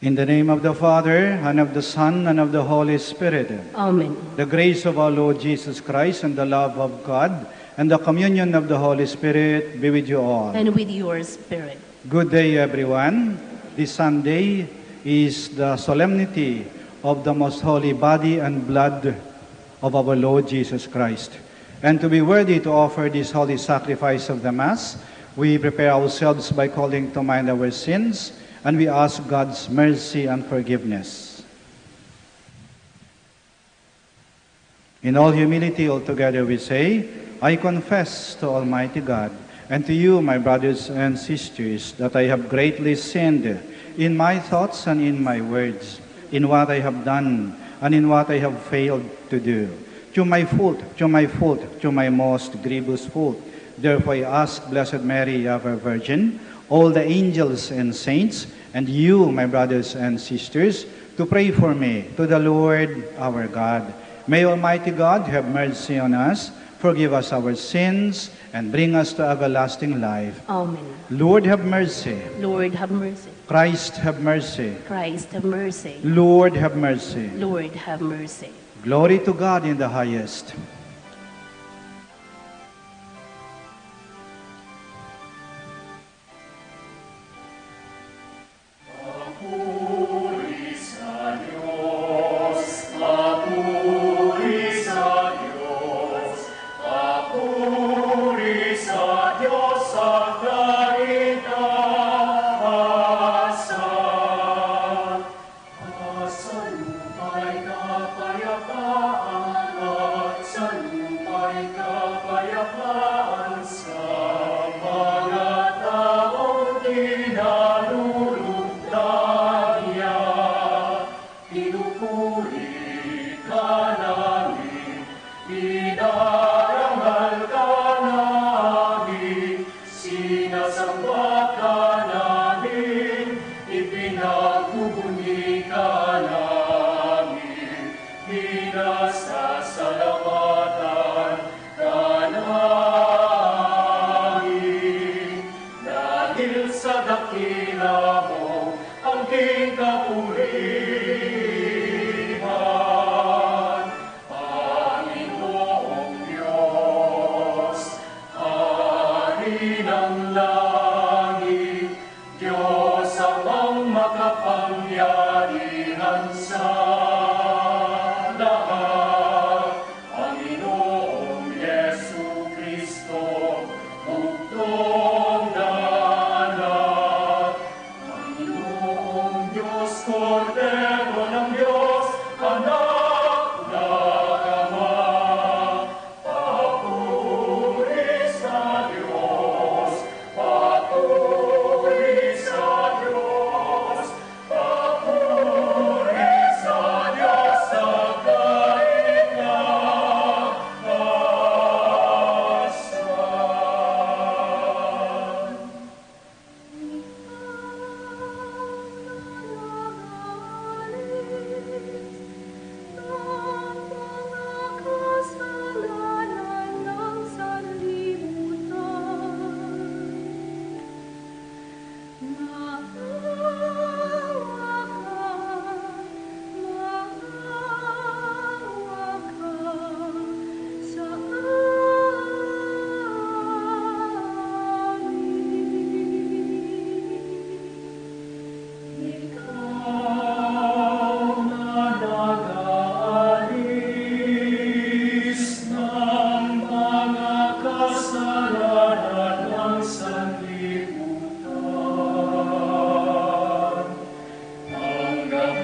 In the name of the Father, and of the Son, and of the Holy Spirit. Amen. The grace of our Lord Jesus Christ, and the love of God, and the communion of the Holy Spirit be with you all. And with your spirit. Good day, everyone. This Sunday is the solemnity of the most holy body and blood of our Lord Jesus Christ. And to be worthy to offer this holy sacrifice of the Mass, we prepare ourselves by calling to mind our sins, and we ask God's mercy and forgiveness. In all humility, altogether we say, I confess to Almighty God and to you, my brothers and sisters, that I have greatly sinned in my thoughts and in my words, in what I have done and in what I have failed to do. To my fault, to my most grievous fault. Therefore I ask Blessed Mary, ever Virgin, all the angels and saints, and you, my brothers and sisters, to pray for me to the Lord our God. May Almighty God have mercy on us, forgive us our sins, and bring us to everlasting life. Amen. Lord, have mercy. Lord, have mercy. Christ, have mercy. Christ, have mercy. Lord, have mercy. Lord, have mercy. Glory to God in the highest. Sa lupa'y kapayapaan at sa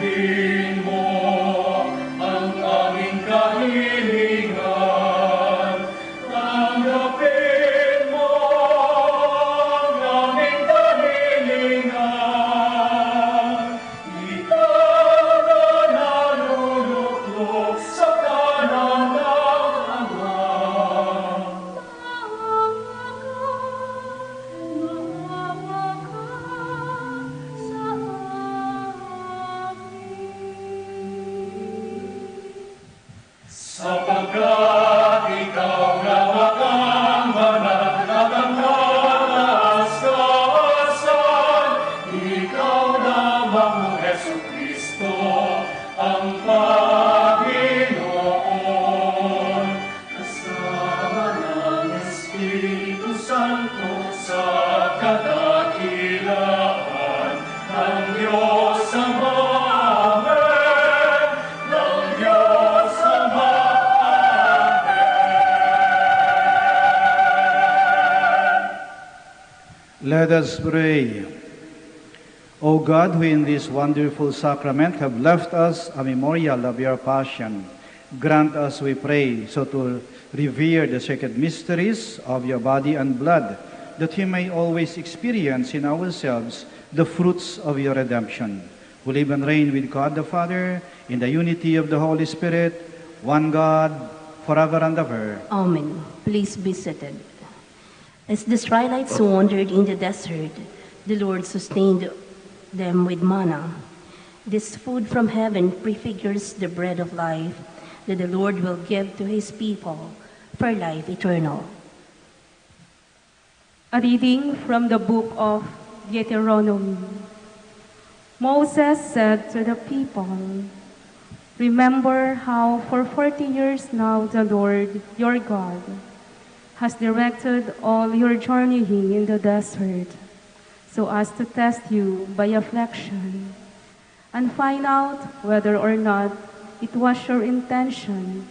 Tanggapin mo ang aming kahilingan. Tanggapin mo ang aming kahilingan. Ikaw na naluluklok sa kanan ng Ama. Sapagkat ikaw lamang ang banal at ang kalas-kaasan, ikaw lamang, Jesucristo, ang Panginoon. Kasama ng Espiritu Santo sa kadakilaan ng Diyos Ama. Amen. Ng Diyos Ama. Let us pray. O God, who in this wonderful sacrament have left us a memorial of your passion, grant us, we pray, so to revere the sacred mysteries of your body and blood, that we may always experience in ourselves the fruits of your redemption, who live and reign with God the Father, in the unity of the Holy Spirit, one God, forever and ever. Amen. Please be seated. As the Israelites wandered in the desert, the Lord sustained them with manna. This food from heaven prefigures the bread of life that the Lord will give to his people for life eternal. A reading from the book of Deuteronomy. Moses said to the people, "Remember how for 40 years now the Lord, your God, has directed all your journeying in the desert, so as to test you by affliction, and find out whether or not it was your intention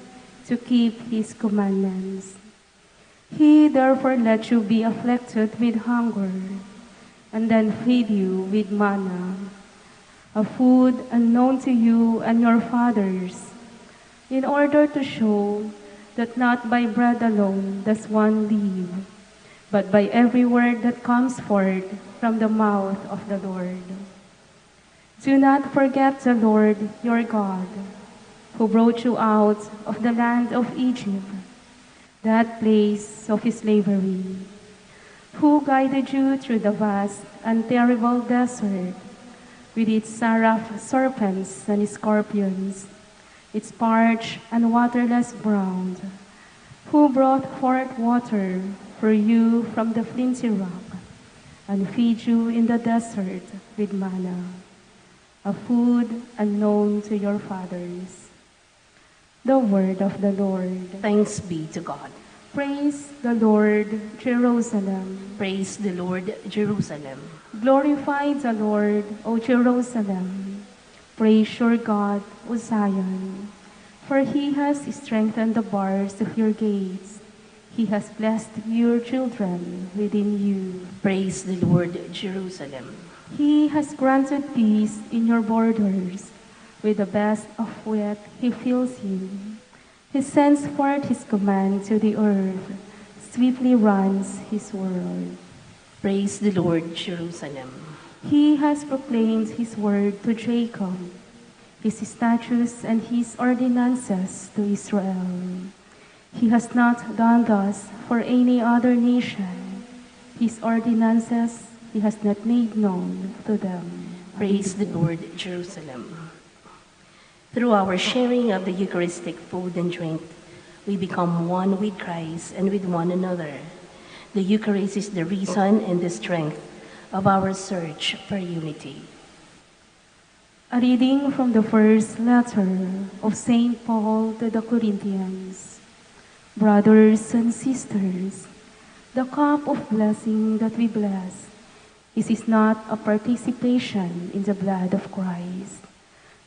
to keep his commandments. He therefore let you be afflicted with hunger, and then feed you with manna, a food unknown to you and your fathers, in order to show that not by bread alone does one live, but by every word that comes forth from the mouth of the Lord. Do not forget the Lord your God, who brought you out of the land of Egypt, that place of slavery, who guided you through the vast and terrible desert, with its seraph serpents and scorpions, its parched and waterless ground, who brought forth water for you from the flinty rock, and feed you in the desert with manna, a food unknown to your fathers." The word of the Lord. Thanks be to God. Praise the Lord, Jerusalem. Praise the Lord, Jerusalem. Glorify the Lord, O Jerusalem. Praise your God, O Zion, for he has strengthened the bars of your gates. He has blessed your children within you. Praise the Lord, Jerusalem. He has granted peace in your borders. With the best of wheat he fills you. He sends forth his command to the earth, swiftly runs his word. Praise the Lord, Jerusalem. He has proclaimed his word to Jacob, his statutes and his ordinances to Israel. He has not done thus for any other nation. His ordinances he has not made known to them. Praise the Lord, Jerusalem. Through our sharing of the Eucharistic food and drink, we become one with Christ and with one another. The Eucharist is the reason and the strength of our search for unity. A reading from the first letter of St. Paul to the Corinthians. Brothers and sisters, the cup of blessing that we bless, is not a participation in the blood of Christ.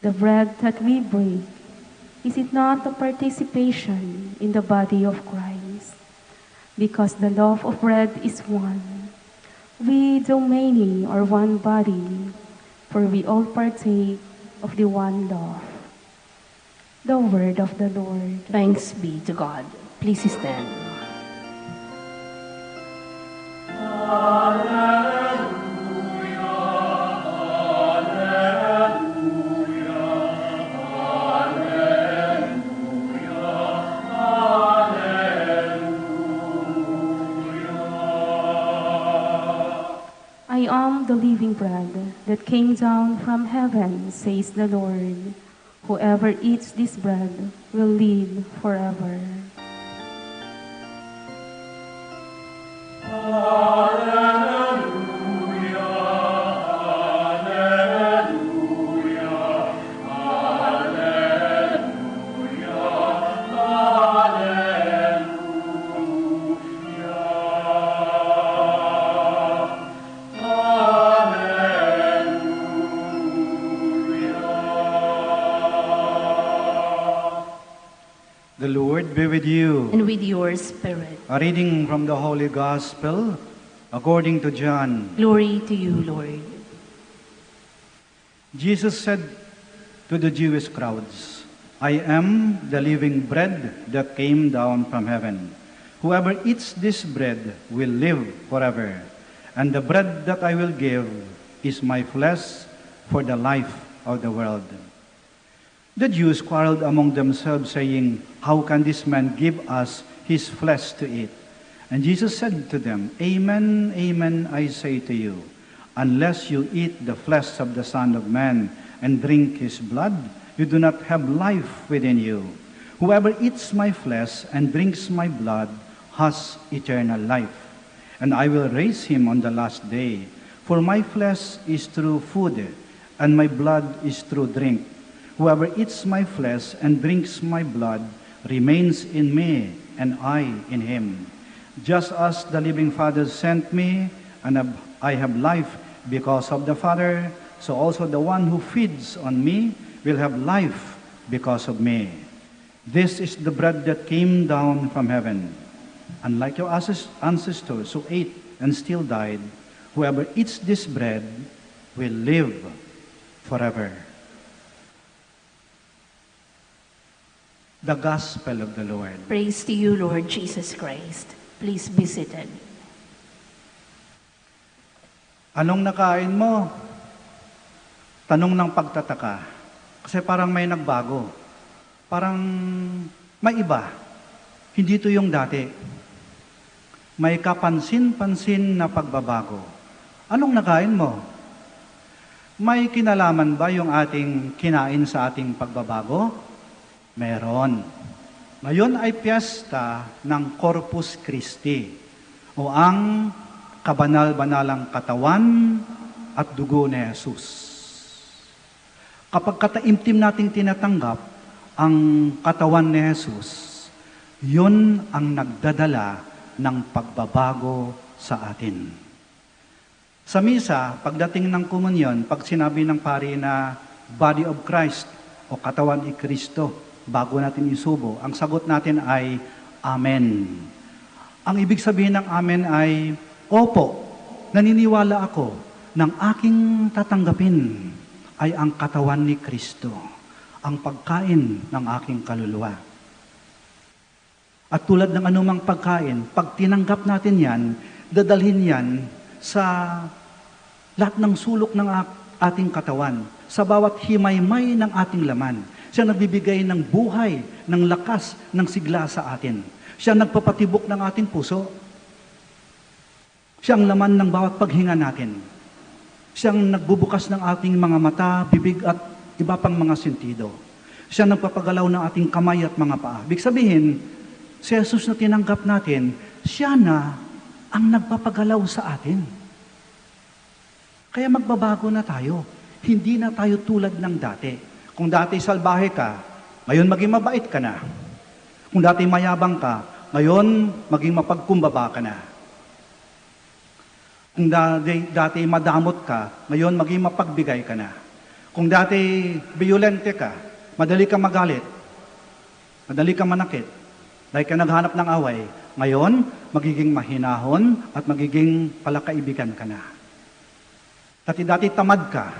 The bread that we break, is it not a participation in the body of Christ? Because the loaf of bread is one. We, though many, are one body, for we all partake of the one love. The word of the Lord. Thanks be to God. Please stand. I am the living bread that came down from heaven, says the Lord. Whoever eats this bread will live forever. The Lord be with you. And with your spirit. A reading from the Holy Gospel according to John. Glory to you, Lord. Jesus said to the Jewish crowds, I am the living bread that came down from heaven. Whoever eats this bread will live forever. And the bread that I will give is my flesh for the life of the world. The Jews quarreled among themselves, saying, How can this man give us his flesh to eat? And Jesus said to them, Amen, amen, I say to you, unless you eat the flesh of the Son of Man and drink his blood, you do not have life within you. Whoever eats my flesh and drinks my blood has eternal life, and I will raise him on the last day. For my flesh is true food, and my blood is true drink. Whoever eats my flesh and drinks my blood remains in me, and I in him. Just as the living Father sent me, and I have life because of the Father, so also the one who feeds on me will have life because of me. This is the bread that came down from heaven. Unlike your ancestors who ate and still died, whoever eats this bread will live forever. The Gospel of the Lord. Praise to you, Lord Jesus Christ. Please be seated. Anong nakain mo? Tanong ng pagtataka. Kasi parang may nagbago. Parang may iba. Hindi ito yung dati. May kapansin-pansin na pagbabago. Anong nakain mo? May kinalaman ba yung ating kinain sa ating pagbabago? Meron. Ngayon ay piyesta ng Corpus Christi o ang kabanal-banalang katawan at dugo ni Jesus. Kapag kataimtim nating tinatanggap ang katawan ni Jesus, yun ang nagdadala ng pagbabago sa atin. Sa misa, pagdating ng komunyon, pag sinabi ng pari na body of Christ o katawan ni Kristo, bago natin isubo, ang sagot natin ay Amen. Ang ibig sabihin ng Amen ay, Opo, naniniwala ako ng aking tatanggapin ay ang katawan ni Kristo, ang pagkain ng aking kaluluwa. At tulad ng anumang pagkain, pag tinanggap natin yan, dadalhin yan sa lahat ng sulok ng ating katawan, sa bawat himaymay ng ating laman. Siya nagbibigay ng buhay, ng lakas, ng sigla sa atin. Siya nagpapatibok ng ating puso. Siya ang laman ng bawat paghinga natin. Siya ang nagbubukas ng ating mga mata, bibig at iba pang mga sentido. Siya ang nagpapagalaw ng ating kamay at mga paa. Ibig sabihin, si Jesus na tinanggap natin, siya na ang nagpapagalaw sa atin. Kaya magbabago na tayo. Hindi na tayo tulad ng dati. Kung dati salbahe ka, ngayon maging mabait ka na. Kung dati mayabang ka, ngayon maging mapagkumbaba ka na. Kung dati madamot ka, ngayon maging mapagbigay ka na. Kung dati violente ka, madali ka magalit, madali ka manakit, dahil ka naghanap ng away, ngayon magiging mahinahon at magiging palakaibigan ka na. Dati tamad ka,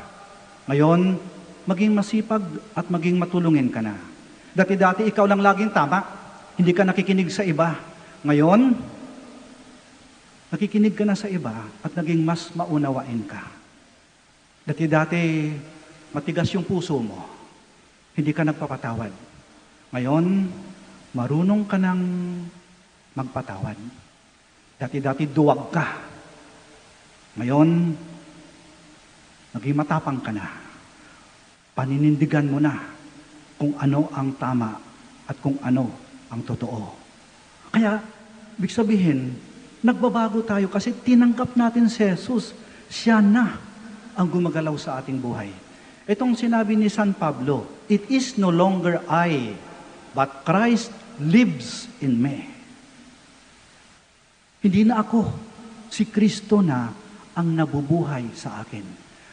ngayon maging masipag at maging matulungin ka na. Dati-dati ikaw lang laging tama, hindi ka nakikinig sa iba. Ngayon, nakikinig ka na sa iba at naging mas maunawain ka. Dati-dati matigas yung puso mo, hindi ka nagpapatawad. Ngayon, marunong ka nang magpatawad. Dati-dati duwag ka. Ngayon, naging matapang ka na. Paninindigan mo na kung ano ang tama at kung ano ang totoo. Kaya, ibig sabihin, nagbabago tayo kasi tinanggap natin si Jesus. Siya na ang gumagalaw sa ating buhay. Itong sinabi ni San Pablo, "It is no longer I, but Christ lives in me." Hindi na ako, si Kristo na ang nabubuhay sa akin.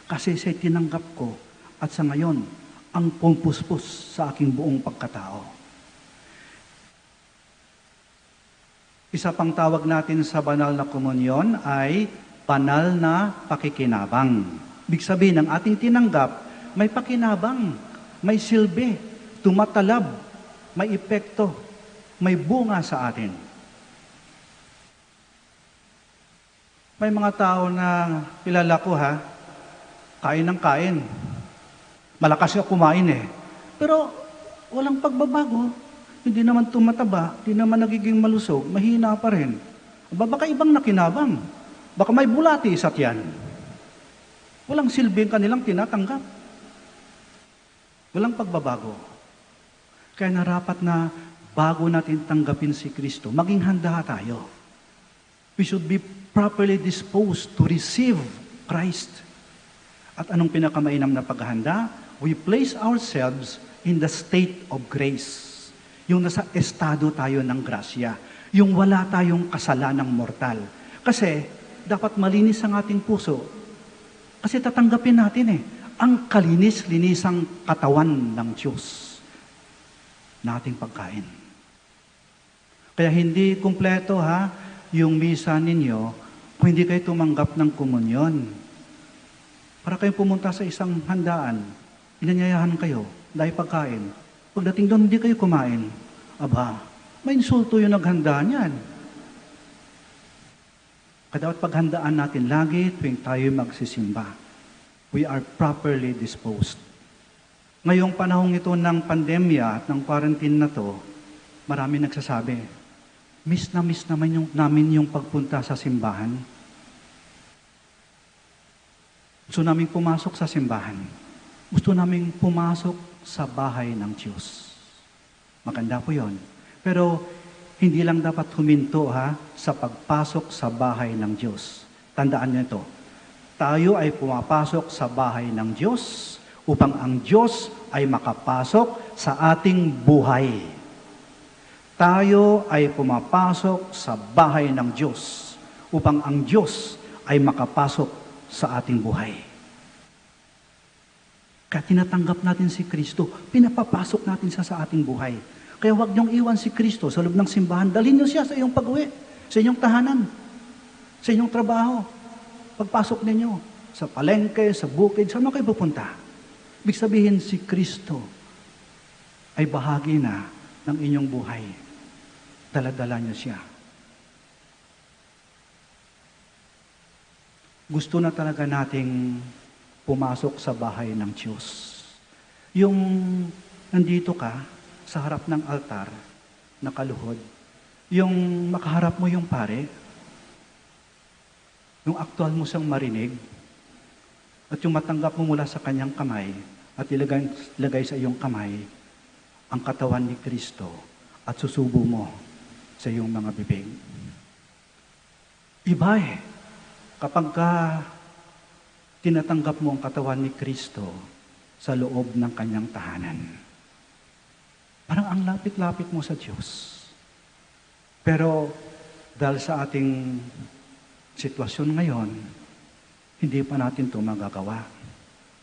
Kasi siya tinanggap ko at sa ngayon, ang pumpuspos sa aking buong pagkatao. Isa pang tawag natin sa banal na komunyon ay banal na pakikinabang. Ibig sabihin, ang ating tinanggap, may pakinabang, may silbi, tumatalab, may epekto, may bunga sa atin. May mga tao na kilala ko kain ng kain. Malakas siya kumain Pero walang pagbabago. Hindi naman tumataba, hindi naman nagiging malusog, mahina pa rin. Baka ibang nakinabang. Baka may bulati sa tiyan. Walang silbing kanilang tinatanggap. Walang pagbabago. Kaya narapat na bago natin tanggapin si Kristo, maging handa tayo. We should be properly disposed to receive Christ. At anong pinakamainam na paghahanda? We place ourselves in the state of grace. Yung nasa estado tayo ng grasya. Yung wala tayong kasalanang mortal. Kasi dapat malinis ang ating puso. Kasi tatanggapin natin ang kalinis-linisang katawan ng Diyos na ating pagkain. Kaya hindi kumpleto yung misa ninyo kung hindi kayo tumanggap ng komunyon. Para kayo pumunta sa isang handaan, inanyayahan kayo dahil pagkain. Pagdating doon, hindi kayo kumain. Aba, may insulto yung naghanda niyan. Kaya dapat paghandaan natin lagi tuwing tayo magsisimba. We are properly disposed. Ngayong panahong ito ng pandemya at ng quarantine na to, marami nagsasabi, miss namin yung pagpunta sa simbahan. Gusto namin pumasok sa simbahan. Gusto namin pumasok sa bahay ng Diyos. Maganda po yon. Pero hindi lang dapat huminto sa pagpasok sa bahay ng Diyos. Tandaan niyo ito. Tayo ay pumapasok sa bahay ng Diyos upang ang Diyos ay makapasok sa ating buhay. Tayo ay pumapasok sa bahay ng Diyos upang ang Diyos ay makapasok sa ating buhay. Kaya tinatanggap natin si Kristo, pinapapasok natin siya sa ating buhay. Kaya huwag niyong iwan si Kristo sa loob ng simbahan. Dalhin niyo siya sa iyong pag-uwi, sa inyong tahanan, sa inyong trabaho. Pagpasok ninyo sa palengke, sa bukid, saan kayo pupunta? Ibig sabihin, si Kristo ay bahagi na ng inyong buhay. Dala-dala niyo siya. Gusto na talaga nating pumasok sa bahay ng Diyos. Yung nandito ka sa harap ng altar, nakaluhod, yung makaharap mo yung pare, yung aktual mo siyang marinig, at yung matanggap mo mula sa kanyang kamay, at ilagay sa iyong kamay, ang katawan ni Kristo, at susubo mo sa iyong mga bibig. Iba kapag tinatanggap mo ang katawan ni Kristo sa loob ng kanyang tahanan. Parang ang lapit-lapit mo sa Diyos. Pero dahil sa ating sitwasyon ngayon, hindi pa natin ito magagawa.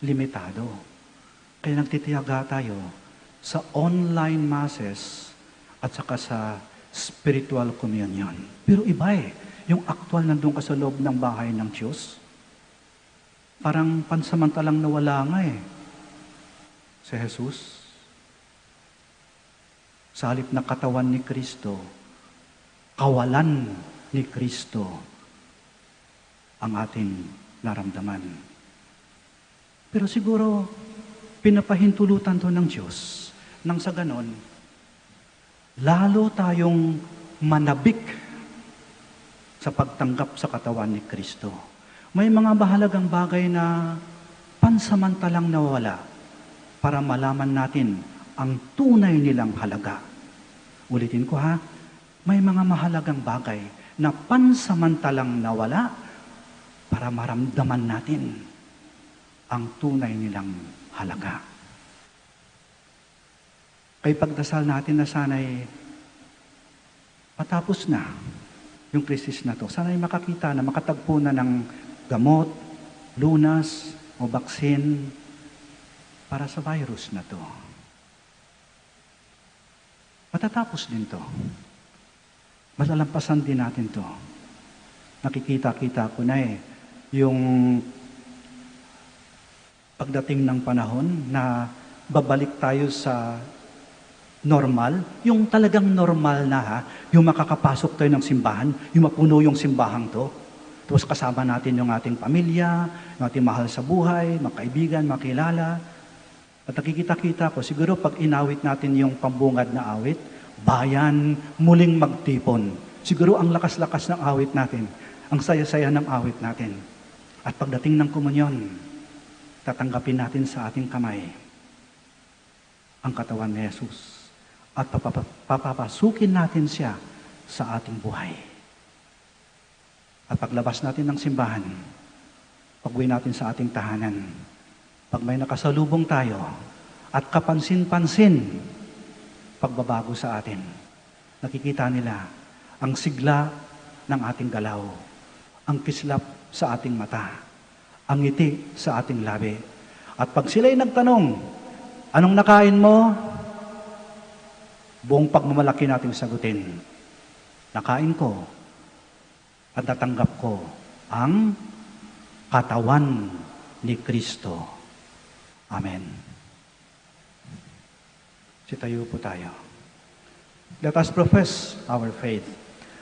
Limitado. Kaya nagtitiyaga tayo sa online masses at saka sa spiritual communion. Pero iba yung aktual nandun ka sa loob ng bahay ng Diyos. Parang pansamantalang nawala nga Si Jesus, sa halip na katawan ni Kristo, kawalan ni Kristo ang ating naramdaman. Pero siguro, pinapahintulutan to ng Diyos nang sa ganon, lalo tayong manabik sa pagtanggap sa katawan ni Kristo. May mga mahalagang bagay na pansamantalang nawala para malaman natin ang tunay nilang halaga. Ulitin ko ha, may mga mahalagang bagay na pansamantalang nawala para maramdaman natin ang tunay nilang halaga. Kay pagdasal natin na sana'y matapos na yung krisis na to. Sana'y makakita na makatagpo na ng gamot, lunas, o baksin para sa virus na to. Matatapos din to. Malalampasan din natin to. Nakikita-kita ko na yung pagdating ng panahon na babalik tayo sa normal, yung talagang normal na yung makakapasok tayo ng simbahan, yung mapuno yung simbahang to. Tapos kasama natin yung ating pamilya, yung ating mahal sa buhay, mga kaibigan, mga kilala. At nakikita-kita ko, siguro pag inawit natin yung pambungad na awit, bayan, muling magtipon. Siguro ang lakas-lakas ng awit natin, ang saya-saya ng awit natin. At pagdating ng komunyon, tatanggapin natin sa ating kamay ang katawan ni Jesus. At papapasukin natin siya sa ating buhay. At paglabas natin ng simbahan, pag-uwi natin sa ating tahanan, pag may nakasalubong tayo, at kapansin-pansin, pagbabago sa atin, nakikita nila ang sigla ng ating galaw, ang kislap sa ating mata, ang ngiti sa ating labi. At pag sila'y nagtanong, anong nakain mo? Buong pagmamalaki nating sagutin, nakain ko at natanggap ko ang katawan ni Kristo. Amen. Sitayo po tayo. Let us profess our faith.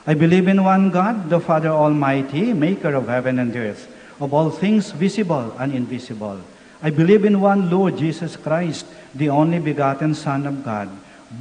I believe in one God, the Father Almighty, maker of heaven and earth, of all things visible and invisible. I believe in one Lord Jesus Christ, the only begotten Son of God,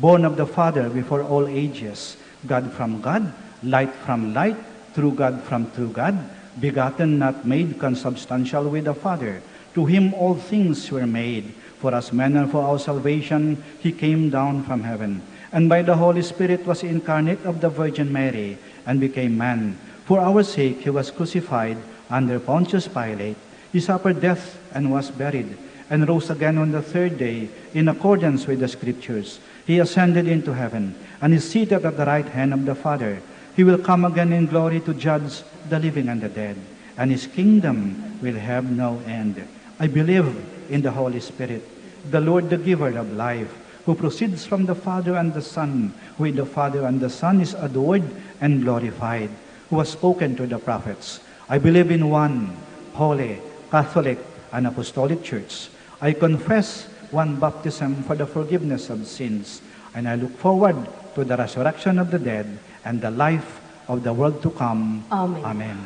born of the Father before all ages, God from God, light from light, true God from true God, begotten, not made, consubstantial with the Father. To him all things were made. For us men and for our salvation, he came down from heaven. And by the Holy Spirit was incarnate of the Virgin Mary, and became man. For our sake he was crucified under Pontius Pilate. He suffered death and was buried, and rose again on the third day, in accordance with the Scriptures. He ascended into heaven, and is seated at the right hand of the Father. He will come again in glory to judge the living and the dead, and his kingdom will have no end. I believe in the Holy Spirit, the Lord, the giver of life, who proceeds from the Father and the Son, who with the Father and the Son is adored and glorified, who has spoken to the prophets. I believe in one holy, Catholic, and Apostolic Church. I confess one baptism for the forgiveness of sins, and I look forward to the resurrection of the dead and the life of the world to come. Amen. Amen.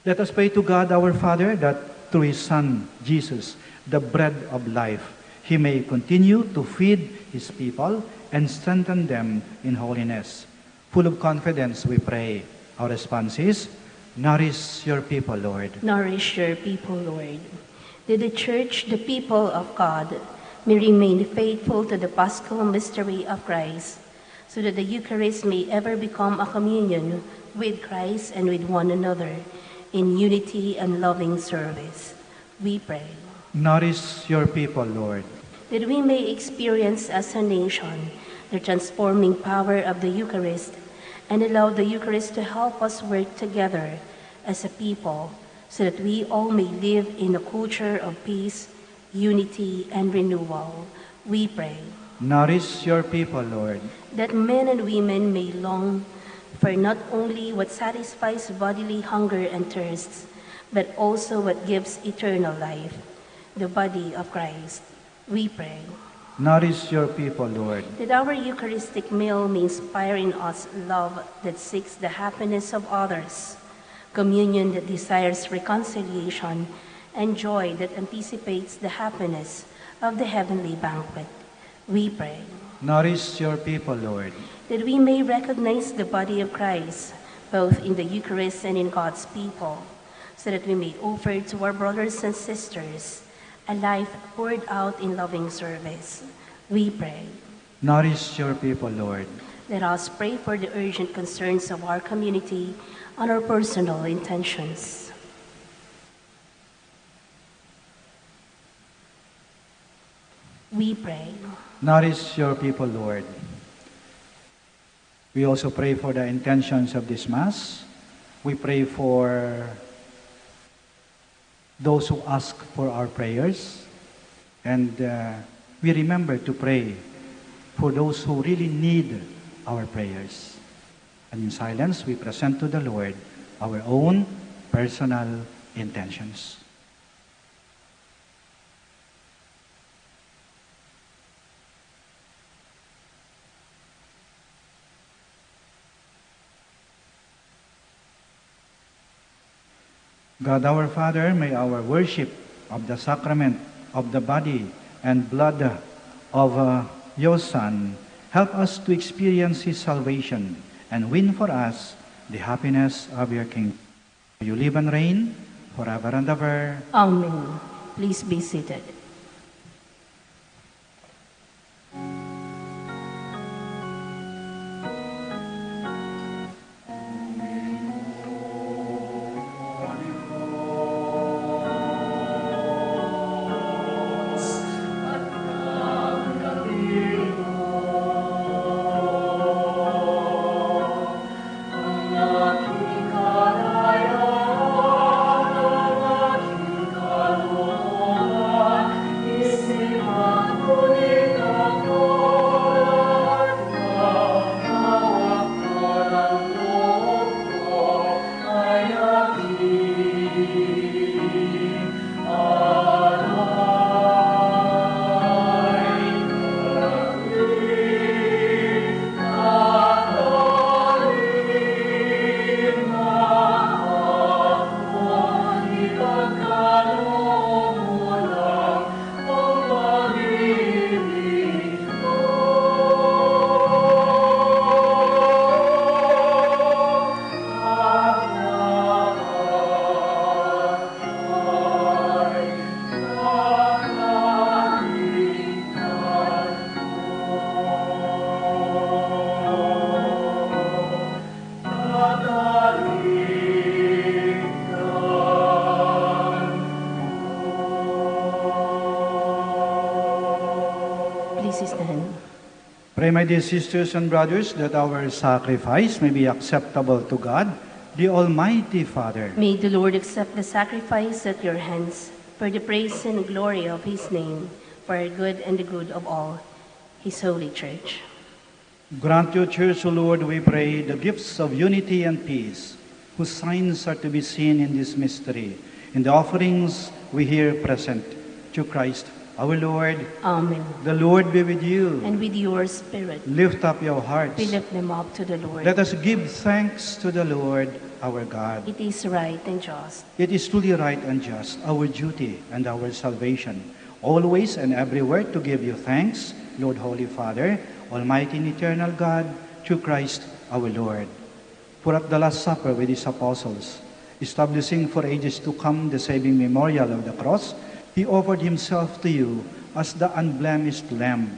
Let us pray to God our Father that through His Son, Jesus, the bread of life, He may continue to feed His people and strengthen them in holiness. Full of confidence, we pray. Our response is, nourish your people, Lord. Nourish your people, Lord. That the Church, the people of God, may remain faithful to the Paschal mystery of Christ, so that the Eucharist may ever become a communion with Christ and with one another in unity and loving service. We pray. Nourish your people, Lord. That we may experience as a nation the transforming power of the Eucharist and allow the Eucharist to help us work together as a people, so that we all may live in a culture of peace, unity, and renewal. We pray. Nourish your people, Lord. That men and women may long for not only what satisfies bodily hunger and thirsts, but also what gives eternal life, the body of Christ. We pray Nourish your people, Lord. that our Eucharistic meal may inspire in us love that seeks the happiness of others, communion that desires reconciliation, and joy that anticipates the happiness of the heavenly banquet. We pray Nourish your people, Lord. that we may recognize the body of Christ, both in the Eucharist and in God's people, so that we may offer to our brothers and sisters a life poured out in loving service. We pray. Nourish your people, Lord. Let us pray for the urgent concerns of our community and our personal intentions. We pray. Nourish your people, Lord. We also pray for the intentions of this Mass. We pray for those who ask for our prayers. And we remember to pray for those who really need our prayers. And in silence, we present to the Lord our own personal intentions. God our Father, may our worship of the sacrament of the body and blood of your Son help us to experience His salvation and win for us the happiness of your kingdom. You live and reign forever and ever. Amen. Please be seated. Please stand. Pray, my dear sisters and brothers, that our sacrifice may be acceptable to God, the Almighty Father. May the Lord accept the sacrifice at your hands for the praise and glory of His name, for our good and the good of all His holy church. Grant your church, O Lord, we pray, the gifts of unity and peace, whose signs are to be seen in this mystery, in the offerings we here present, through Christ our Lord. Amen. The Lord be with you. And with your spirit, Lift up your hearts. we lift them up to the Lord. Let us give thanks to the Lord our God. It is right and just. It is truly right and just, our duty and our salvation, always and everywhere to give you thanks, Lord Holy Father, Almighty and eternal God, through Christ our Lord. For at the Last Supper with His apostles, establishing for ages to come the saving memorial of the cross, He offered Himself to you as the unblemished Lamb,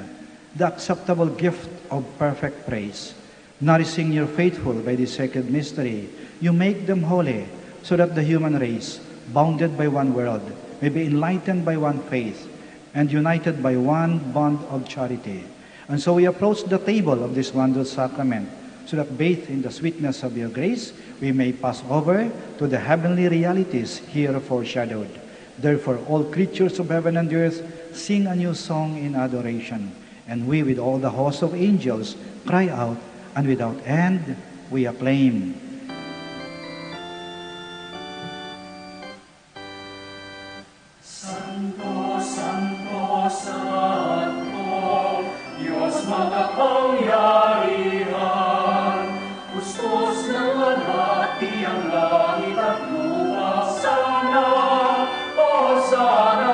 the acceptable gift of perfect praise. Nourishing your faithful by this sacred mystery, you make them holy, so that the human race, bounded by one world, may be enlightened by one faith, and united by one bond of charity. And so we approach the table of this wondrous sacrament, so that bathed in the sweetness of your grace, we may pass over to the heavenly realities here foreshadowed. Therefore, all creatures of heaven and earth sing a new song in adoration. And we, with all the host of angels, cry out, and without end we acclaim. Santo, Santo, Santo. makapangyarihan, pustos ng alati ang langit at lupa. Sana, o sana,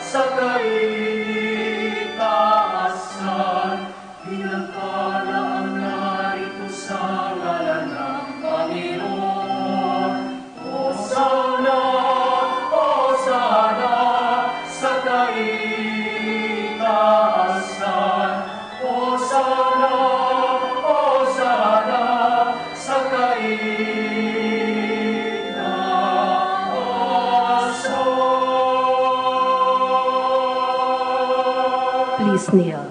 sa kaitaasan, pinagpala ang narito sa ngalan ng Panginoon. O sana, sa kaitaasan. O sana, sa kaitaasan. Please kneel.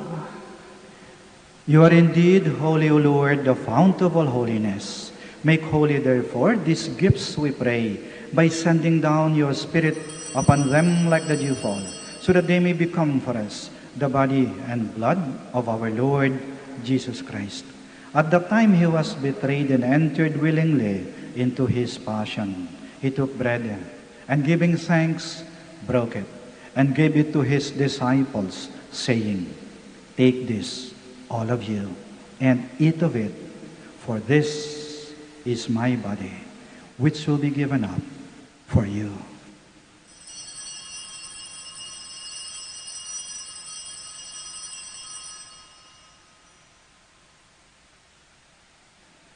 You are indeed holy, O Lord, the fount of all holiness. Make holy, therefore, these gifts, we pray, by sending down your Spirit upon them like the dewfall, so that they may become for us the body and blood of our Lord Jesus Christ. At the time he was betrayed and entered willingly into his passion, he took bread and giving thanks, broke it, and gave it to his disciples, saying, "Take this, all of you, and eat of it, for this is my body, which will be given up for you."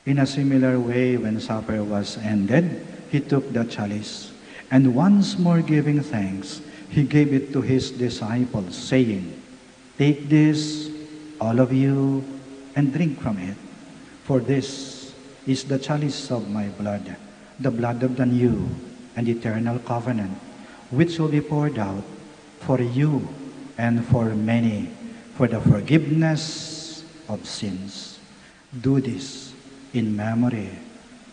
In a similar way, when supper was ended, he took the chalice, and once more giving thanks, he gave it to his disciples, saying, "Take this, all of you, and drink from it, for this is the chalice of my blood, the blood of the new and eternal covenant, which will be poured out for you and for many for the forgiveness of sins. Do this in memory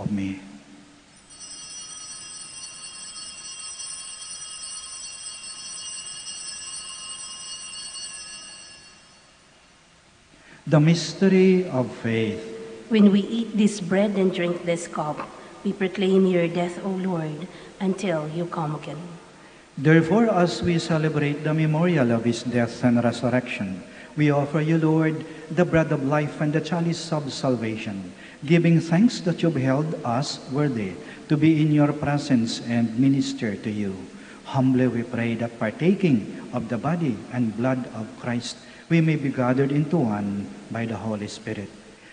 of me." The mystery of faith. When we eat this bread and drink this cup, we proclaim your death, O Lord, until you come again. Therefore, as we celebrate the memorial of his death and resurrection, we offer you, Lord, the bread of life and the chalice of salvation, giving thanks that you've held us worthy to be in your presence and minister to you. Humbly we pray that partaking of the body and blood of Christ, we may be gathered into one by the Holy Spirit.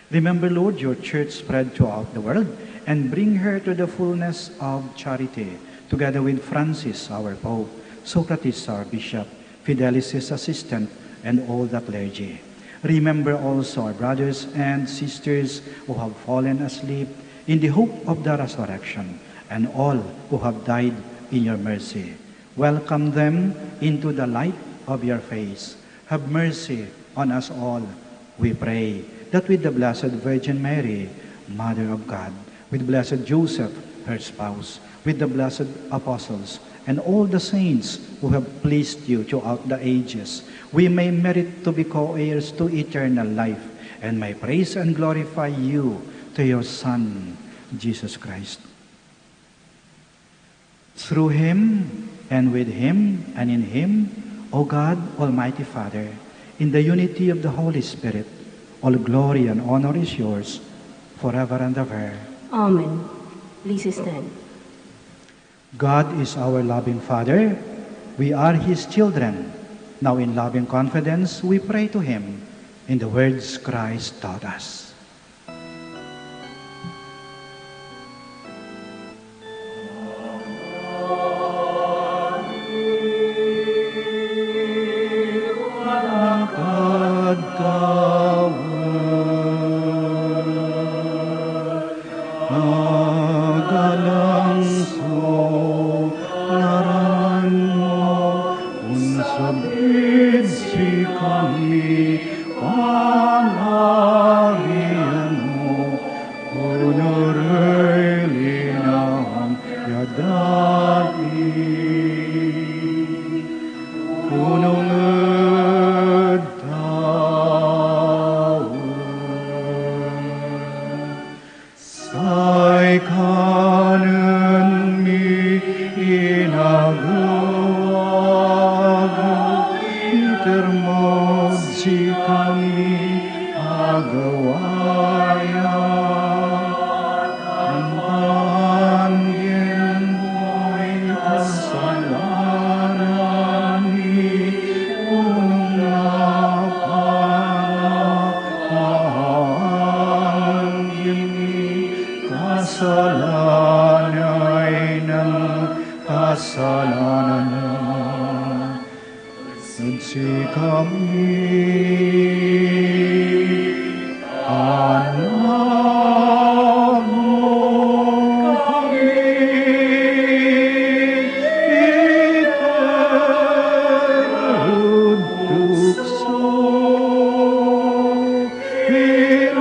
Remember, Lord, your church spread throughout the world, and bring her to the fullness of charity, together with Francis, our Pope, Socrates, our Bishop, Fidelis, his assistant, and all the clergy. Remember also our brothers and sisters who have fallen asleep in the hope of the resurrection, and all who have died in your mercy. Welcome them into the light of your face. Have mercy on us all, we pray, that with the Blessed Virgin Mary, Mother of God, with Blessed Joseph, her spouse, with the blessed apostles, and all the saints who have pleased you throughout the ages, we may merit to be co-heirs to eternal life, and may praise and glorify you to your Son, Jesus Christ. Through him, and with him, and in him, O God, Almighty Father, in the unity of the Holy Spirit, all glory and honor is yours, forever and ever. Amen. Please stand. God is our loving Father. We are his children. Now in loving confidence, we pray to him in the words Christ taught us. Kami panari si kami agawayan, ang pangin mo'y kasalanan ni unong napangin kasalanay ng kasalanan. Si kami anak mo kami iterudukso hiraban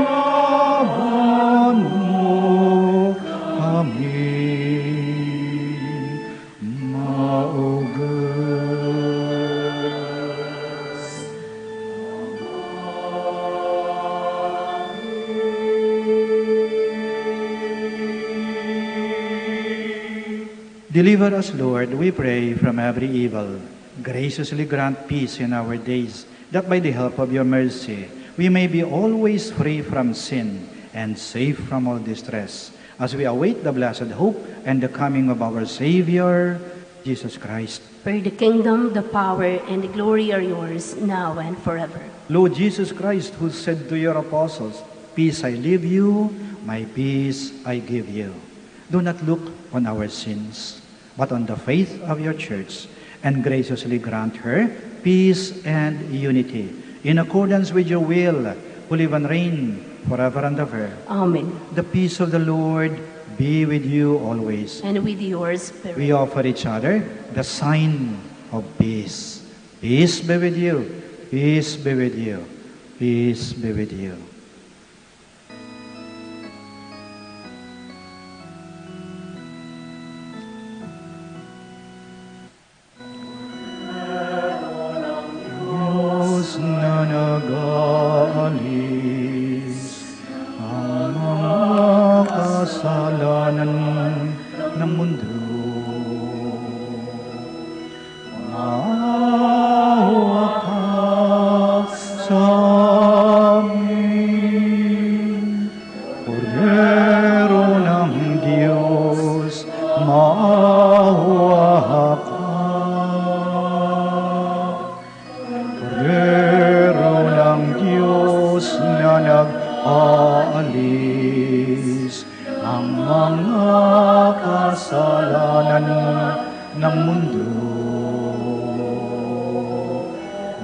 mo kami Deliver us, Lord, we pray, from every evil. Graciously grant peace in our days, that by the help of your mercy, we may be always free from sin and safe from all distress, as we await the blessed hope and the coming of our Savior, Jesus Christ. For the kingdom, the power, and the glory are yours, now and forever. Lord Jesus Christ, who said to your apostles, "Peace I leave you, my peace I give you." Do not look on our sins, but on the faith of your church, and graciously grant her peace and unity, in accordance with your will, who live and reign forever and ever. Amen. The peace of the Lord be with you always. And with your spirit. We offer each other the sign of peace. Peace be with you. Peace be with you. Peace be with you. Na nag-aalis ang mga kasalanan ng mundo. Maawa ka sa amin, Kordero ng Diyos, maawa ka. Diyos na nag-aalis ang mga kasalanan ng mundo.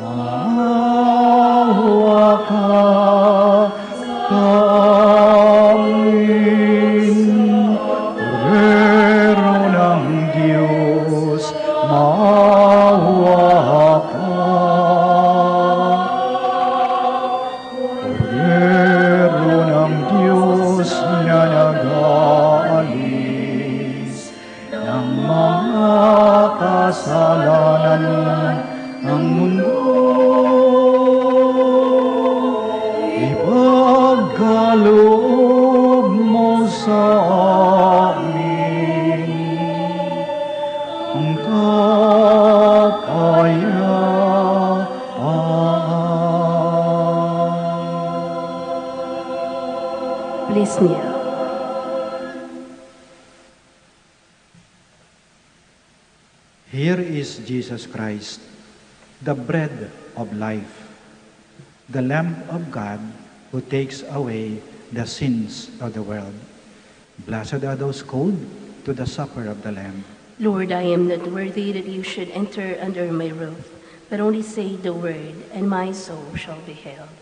Maawa ka sa amin, Kordero ng Diyos, maawa ka. Na nag-aalis ng mga kasalanan ng mundo. Ipagkaloob mo sa amin ang kapayapaan. Please kneel. Here is Jesus Christ, the bread of life, the Lamb of God who takes away the sins of the world. Blessed are those called to the supper of the Lamb. Lord, I am not worthy that you should enter under my roof, but only say the word, and my soul shall be healed.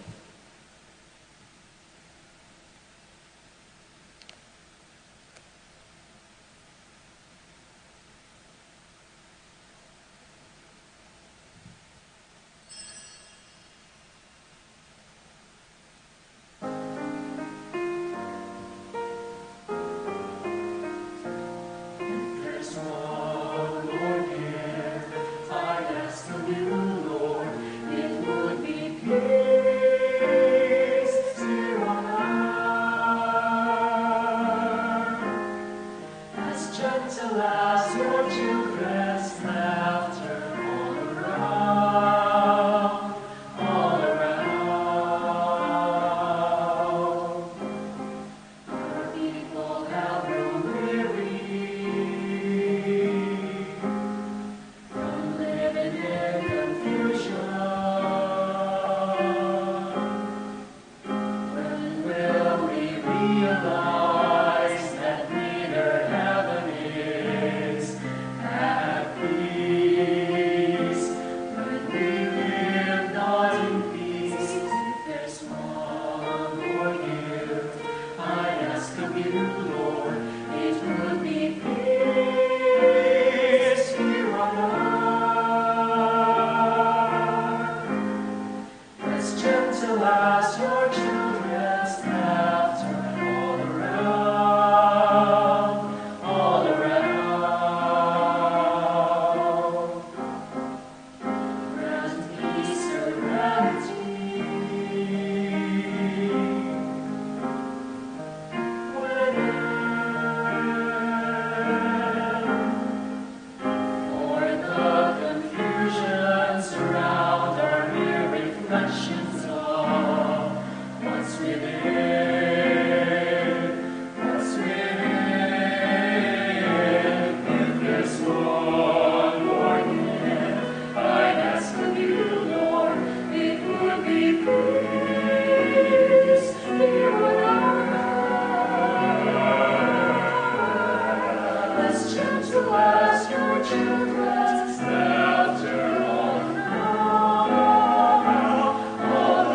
I ask of you, Lord, it would be good. as your children's laughter all around, all around. Grant me serenity for the confusion surround our mere reflections of what's within, what's within. If there's one more gift I'd ask of you, Lord, it would be peace here on earth, as gentle as your children's laughter all around, all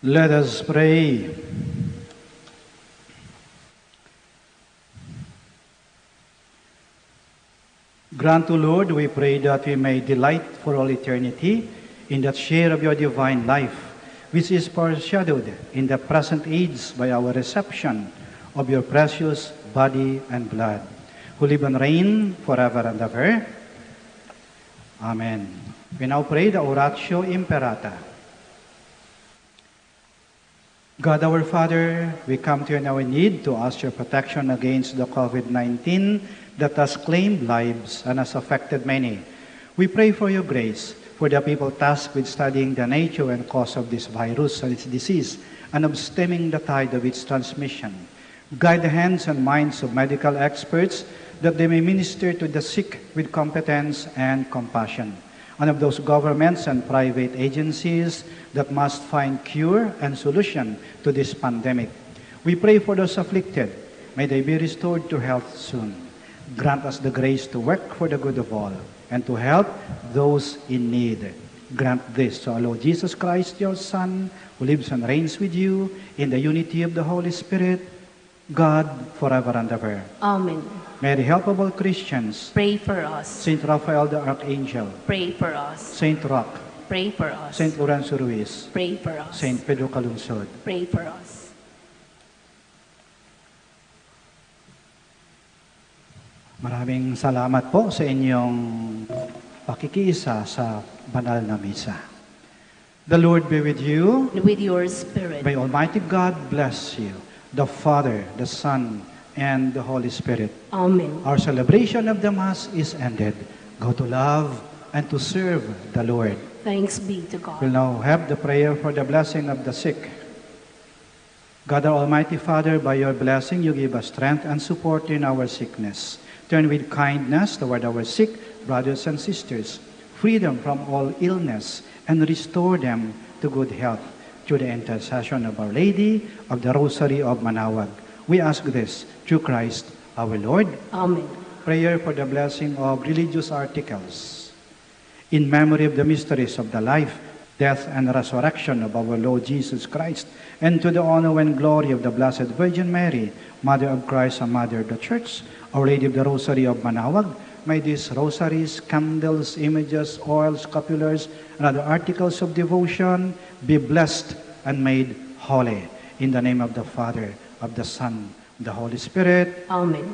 Let us pray. Grant, O Lord, we pray that we may delight for all eternity in that share of your divine life, which is foreshadowed in the present age by our reception of your precious body and blood, who live and reign forever and ever. Amen. We now pray the Oratio Imperata. God our Father, we come to you now in need to ask your protection against the COVID-19 that has claimed lives and has affected many. We pray for your grace for the people tasked with studying the nature and cause of this virus and its disease and of stemming the tide of its transmission. Guide the hands and minds of medical experts that they may minister to the sick with competence and compassion, and of those governments and private agencies that must find cure and solution to this pandemic. We pray for those afflicted. May they be restored to health soon. Grant us the grace to work for the good of all and to help those in need. Grant this to our Lord Jesus Christ, your Son, who lives and reigns with you in the unity of the Holy Spirit, God, forever and ever. Amen. May the help of all Christians, Pray for us. Saint Raphael the Archangel, Pray for us. Saint Roch, Pray for us. Saint Lorenzo Ruiz, Pray for us. Saint Pedro Calungsod. Pray for us. Maraming salamat po sa inyong pakikiisa sa banal na misa. The Lord be with you. And with your spirit. May Almighty God bless you, the Father, the Son, and the Holy Spirit. Amen. Our celebration of the Mass is ended. Go to love and to serve the Lord. Thanks be to God. We'll now have the prayer for the blessing of the sick. God, our Almighty Father, by your blessing, you give us strength and support in our sickness. Turn with kindness toward our sick brothers and sisters, freedom from all illness, and restore them to good health through the intercession of Our Lady of the Rosary of Manaoag. We ask this through Christ our Lord. Amen. Prayer for the blessing of religious articles. In memory of the mysteries of the life, death, and resurrection of our Lord Jesus Christ, and to the honor and glory of the Blessed Virgin Mary, Mother of Christ and Mother of the Church, Our Lady of the Rosary of Manaoag, may these rosaries, candles, images, oils, scapulars, and other articles of devotion be blessed and made holy. In the name of the Father, of the Son, of the Holy Spirit. Amen.